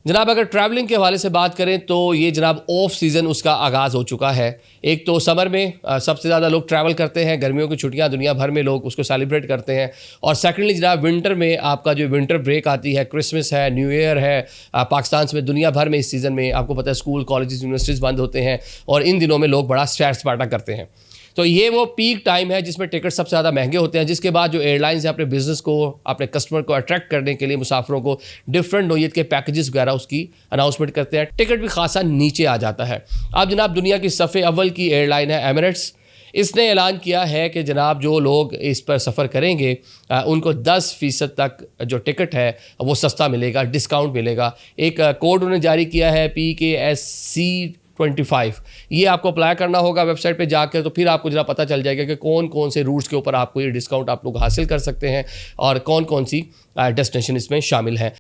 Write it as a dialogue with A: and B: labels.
A: जनाब अगर ट्रैवलिंग के हवाले से बात करें तो ये जनाब ऑफ सीज़न उसका आगाज़ हो चुका है। एक तो समर में सबसे ज़्यादा लोग ट्रैवल करते हैं, गर्मियों की छुट्टियां दुनिया भर में लोग उसको सेलिब्रेट करते हैं। और सेकेंडली जनाब विंटर में आपका जो विंटर ब्रेक आती है, क्रिसमस है, न्यू ईयर है, पाकिस्तान में दुनिया भर में इस सीज़न में आपको पता है स्कूल कॉलेजेस यूनिवर्सिटीज़ बंद होते हैं और इन दिनों में लोग बड़ा सैर सपाटा करते हैं। तो ये वो पीक टाइम है जिसमें टिकट सबसे ज़्यादा महंगे होते हैं, जिसके बाद जो एयरलाइंस है अपने बिजनेस को, अपने कस्टमर को अट्रैक्ट करने के लिए मुसाफिरों को डिफरेंट नोयत के पैकेजेस वगैरह उसकी अनाउंसमेंट करते हैं। टिकट भी खासा नीचे आ जाता है। अब जनाब दुनिया की सफ़े अव्वल की एयरलाइन है एमिरेट्स। इसने ऐलान किया है कि जनाब जो लोग इस पर सफ़र करेंगे उनको 10% तक जो टिकट है वो सस्ता मिलेगा, डिस्काउंट मिलेगा। एक कोड उन्होंने जारी किया है PKSC25। ये आपको अप्लाई करना होगा वेबसाइट पे जाकर, तो फिर आपको जरा पता चल जाएगा कि कौन कौन से रूट्स के ऊपर आपको ये डिस्काउंट आप लोग हासिल कर सकते हैं और कौन कौन सी डेस्टिनेशन इसमें शामिल है।